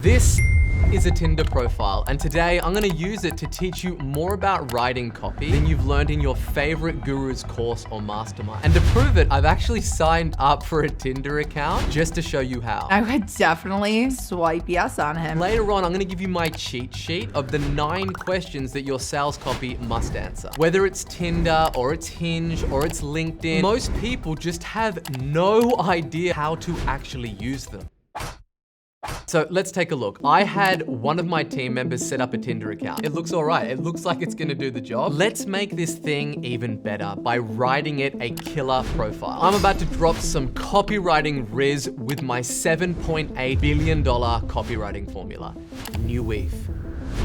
This is a Tinder profile, and today I'm gonna use it to teach you more about writing copy than you've learned in your favorite guru's course or mastermind. And to prove it, I've actually signed up for a Tinder account just to show you how. I would definitely swipe yes on him. Later on, I'm gonna give you my cheat sheet of the 9 questions that your sales copy must answer. Whether it's Tinder or it's Hinge or it's LinkedIn, most people just have no idea how to actually use them. So let's take a look. I had one of my team members set up a Tinder account. It looks all right. It looks like it's gonna do the job. Let's make this thing even better by writing it a killer profile. I'm about to drop some copywriting riz with my $7.8 billion copywriting formula, New Weave.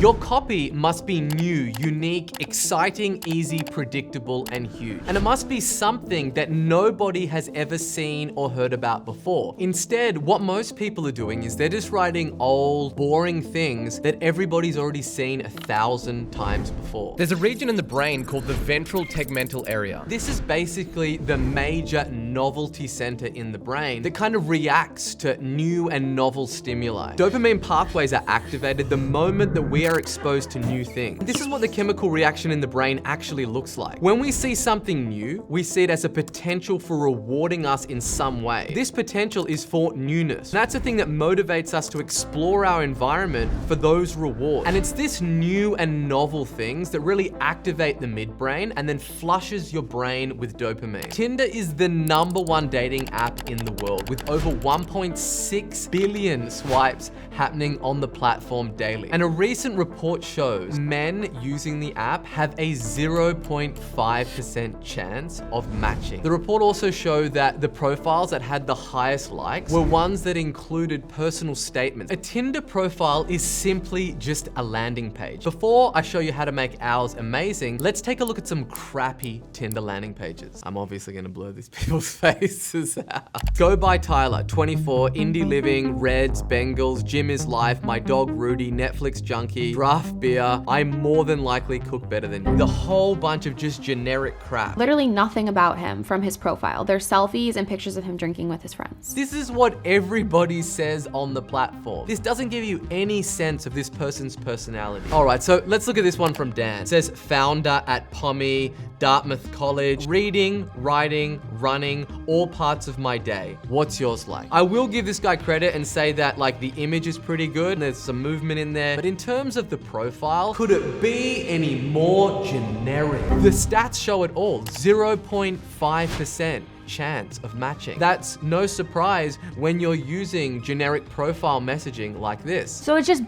Your copy must be new, unique, exciting, easy, predictable, and huge. And it must be something that nobody has ever seen or heard about before. Instead, what most people are doing is they're just writing old, boring things that everybody's already seen 1,000 times before. There's a region in the brain called the ventral tegmental area. This is basically the major novelty center in the brain that kind of reacts to new and novel stimuli. Dopamine pathways are activated the moment that we are exposed to new things. This is what the chemical reaction in the brain actually looks like. When we see something new, we see it as a potential for rewarding us in some way. This potential is for newness. That's the thing that motivates us to explore our environment for those rewards. And it's this new and novel things that really activate the midbrain and then flushes your brain with dopamine. Tinder is the #1 dating app in the world with over 1.6 billion swipes happening on the platform daily. And a recent report shows men using the app have a 0.5% chance of matching. The report also showed that the profiles that had the highest likes were ones that included personal statements. A Tinder profile is simply just a landing page. Before I show you how to make ours amazing, let's take a look at some crappy Tinder landing pages. I'm obviously gonna blur these people's faces out. Go by Tyler, 24, indie living, Reds, Bengals, gym is life, my dog Rudy, Netflix junkie, draft beer, I more than likely cook better than you. The whole bunch of just generic crap. Literally nothing about him from his profile. There's selfies and pictures of him drinking with his friends. This is what everybody says on the platform. This doesn't give you any sense of this person's personality. All right, so let's look at this one from Dan. It says founder at Pommy, Dartmouth College, reading, writing, running, all parts of my day. What's yours like? I will give this guy credit and say that like the image is pretty good and there's some movement in there, but in terms of the profile, could it be any more generic? The stats show it all, 0.5% chance of matching. That's no surprise when you're using generic profile messaging like this. So it's just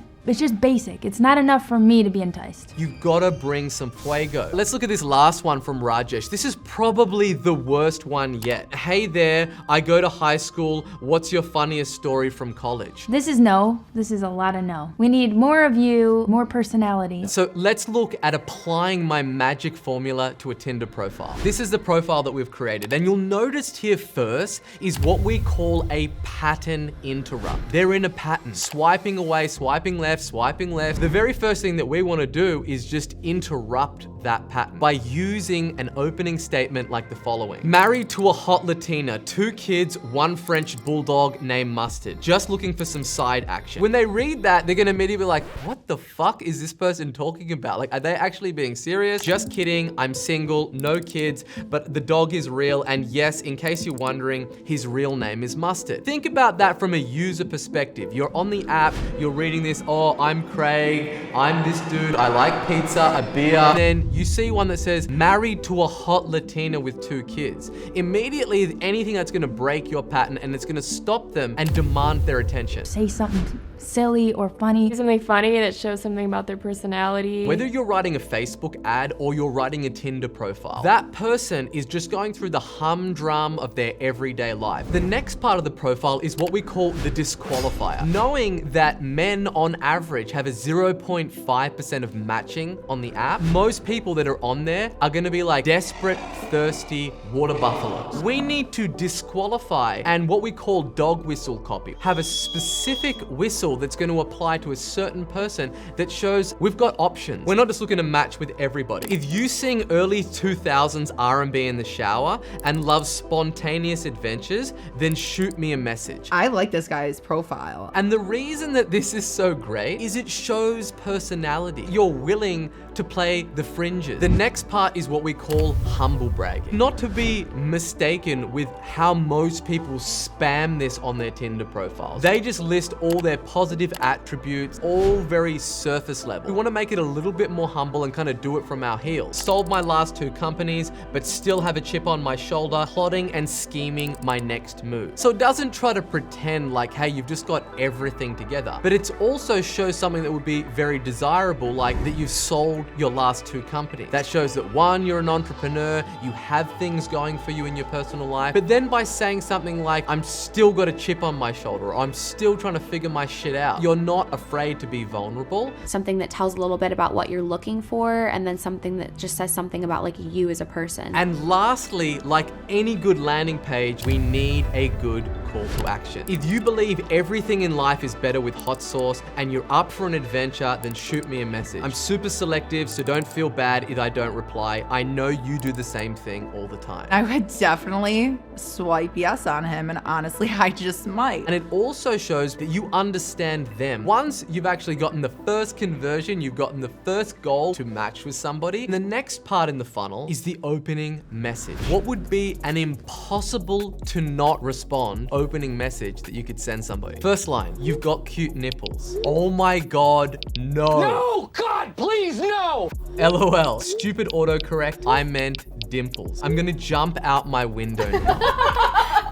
basic. It's not enough for me to be enticed. You gotta bring some fuego. Let's look at this last one from Rajesh. This is probably the worst one yet. Hey there, I go to high school. What's your funniest story from college? This is no. This is a lot of no. We need more of you, more personality. So let's look at applying my magic formula to a Tinder profile. This is the profile that we've created. And you'll notice here first is what we call a pattern interrupt. They're in a pattern, swiping away, swiping left, swiping left. The very first thing that we want to do is just interrupt that pattern by using an opening statement like the following. Married to a hot Latina, 2 kids, 1 French bulldog named Mustard. Just looking for some side action. When they read that, they're gonna immediately be like, what the fuck is this person talking about? Like, are they actually being serious? Just kidding, I'm single, no kids, but the dog is real, and yes, in case you're wondering, his real name is Mustard. Think about that from a user perspective. You're on the app, you're reading this, oh, I'm Craig, I'm this dude, I like pizza, a beer. And then you see one that says, married to a hot Latina with 2 kids. Immediately, anything that's gonna break your pattern and it's gonna stop them and demand their attention. Say something silly or funny. Something funny that shows something about their personality. Whether you're writing a Facebook ad or you're writing a Tinder profile, that person is just going through the humdrum of their everyday life. The next part of the profile is what we call the disqualifier. Knowing that men on average have a 0.5% of matching on the app, most people that are on there are gonna be like desperate, thirsty water buffaloes. We need to disqualify and what we call dog whistle copy. Have a specific whistle angle that's going to apply to a certain person that shows we've got options. We're not just looking to match with everybody. If you sing early 2000s R&B in the shower and love spontaneous adventures, then shoot me a message. I like this guy's profile. And the reason that this is so great is it shows personality. You're willing to play the fringes. The next part is what we call humble bragging. Not to be mistaken with how most people spam this on their Tinder profiles. They just list all their positive attributes, all very surface level. We want to make it a little bit more humble and kind of do it from our heels. Sold my last 2 companies, but still have a chip on my shoulder, plotting and scheming my next move. So it doesn't try to pretend like, hey, you've just got everything together, but it's also shows something that would be very desirable, like that you've sold your last 2 companies. That shows that 1, you're an entrepreneur, you have things going for you in your personal life, but then by saying something like, I'm still got a chip on my shoulder, or I'm still trying to figure my shit out, you're not afraid to be vulnerable. Something that tells a little bit about what you're looking for, and then something that just says something about like you as a person. And lastly, like any good landing page, we need a good call to action. If you believe everything in life is better with hot sauce and you're up for an adventure, then shoot me a message. I'm super selective, so don't feel bad if I don't reply. I know you do the same thing all the time. I would definitely swipe yes on him, and honestly, I just might. And it also shows that you understand them. Once you've actually gotten the first conversion, you've gotten the first goal to match with somebody, the next part in the funnel is the opening message. What would be an impossible to not respond opening message that you could send somebody? First line, you've got cute nipples. Oh my God, no. No, God, please, no. LOL, stupid autocorrect, I meant dimples. I'm gonna jump out my window now.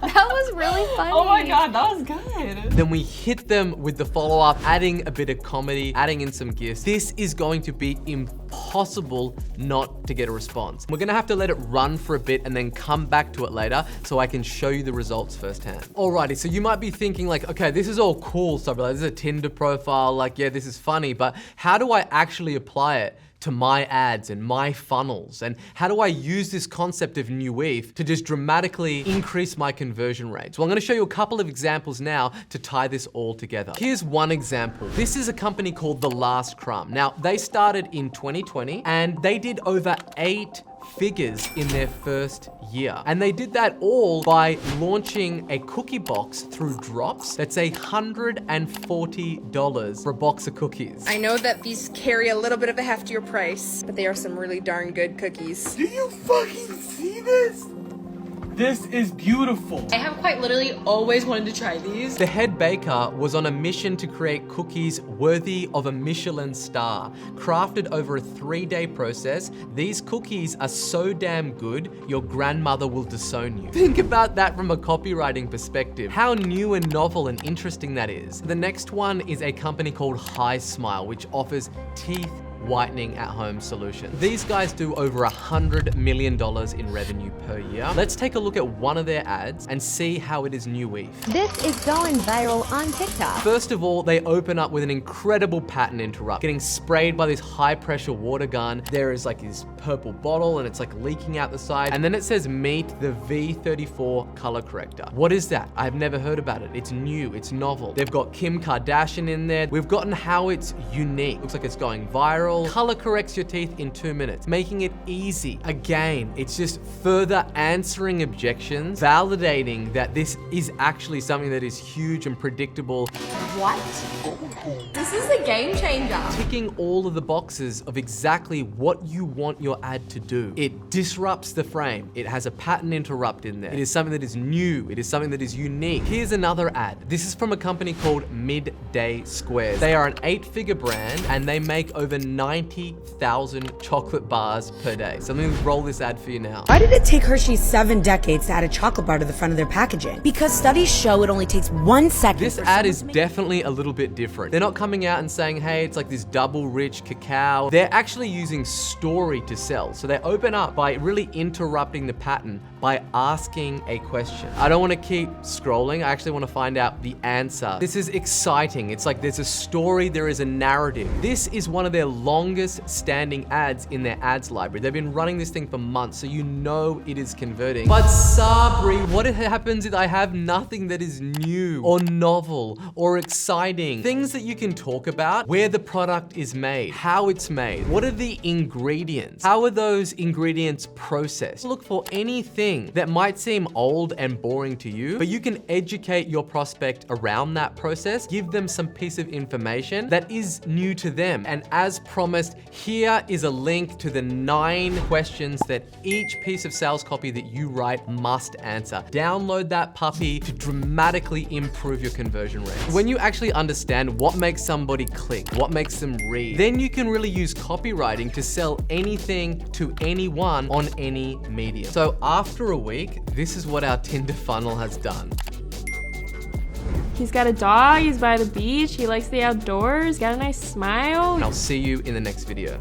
That was really funny. Oh my God, that was good. Then we hit them with the follow-up, adding a bit of comedy, adding in some gifts. This is going to be impossible not to get a response. We're gonna have to let it run for a bit and then come back to it later so I can show you the results firsthand. Alrighty, so you might be thinking like, okay, this is all cool stuff, like this is a Tinder profile, like yeah, this is funny, but how do I actually apply it to my ads and my funnels? And how do I use this concept of New Weave to just dramatically increase my conversion rates? Well, I'm gonna show you a couple of examples now to tie this all together. Here's one example. This is a company called The Last Crumb. Now, they started in 2020 and they did over 8 figures in their first year. And they did that all by launching a cookie box through Drops. That's $140 for a box of cookies. I know that these carry a little bit of a heftier price, but they are some really darn good cookies. Do you fucking see this? This is beautiful. I have quite literally always wanted to try these. The head baker was on a mission to create cookies worthy of a Michelin star. Crafted over a 3-day process, these cookies are so damn good, your grandmother will disown you. Think about that from a copywriting perspective. How new and novel and interesting that is. The next one is a company called Hi Smile, which offers teeth whitening at home solution. These guys do over $100 million in revenue per year. Let's take a look at one of their ads and see how it is New Weave. This is going viral on TikTok. First of all, they open up with an incredible pattern interrupt, getting sprayed by this high pressure water gun. There is like this purple bottle and it's like leaking out the side. And then it says meet the V34 color corrector. What is that? I've never heard about it. It's new, it's novel. They've got Kim Kardashian in there. We've gotten how it's unique. Looks like it's going viral. Color corrects your teeth in 2 minutes, making it easy. Again, it's just further answering objections, validating that this is actually something that is huge and predictable. What? This is a game changer. Ticking all of the boxes of exactly what you want your ad to do. It disrupts the frame. It has a pattern interrupt in there. It is something that is new. It is something that is unique. Here's another ad. This is from a company called Midday Squares. They are an 8-figure brand and they make over 90,000 chocolate bars per day. So let me roll this ad for you now. Why did it take Hershey's 7 decades to add a chocolate bar to the front of their packaging? Because studies show it only takes 1 second. This ad is definitely a little bit different. They're not coming out and saying, hey, it's like this double rich cacao. They're actually using story to sell. So they open up by really interrupting the pattern by asking a question. I don't want to keep scrolling. I actually want to find out the answer. This is exciting. It's like there's a story, there is a narrative. This is one of their longest standing ads in their ads library. They've been running this thing for months, so you know it is converting. But Sabri, what happens if I have nothing that is new or novel or exciting? Things that you can talk about, where the product is made, how it's made, what are the ingredients, how are those ingredients processed? Look for anything that might seem old and boring to you, but you can educate your prospect around that process, give them some piece of information that is new to them. And as promised, here is a link to the 9 questions that each piece of sales copy that you write must answer. Download that puppy to dramatically improve your conversion rates. When you actually understand what makes somebody click, what makes them read, then you can really use copywriting to sell anything to anyone on any medium. So after a week, this is what our Tinder funnel has done. He's got a dog, he's by the beach, he likes the outdoors, got a nice smile. And I'll see you in the next video.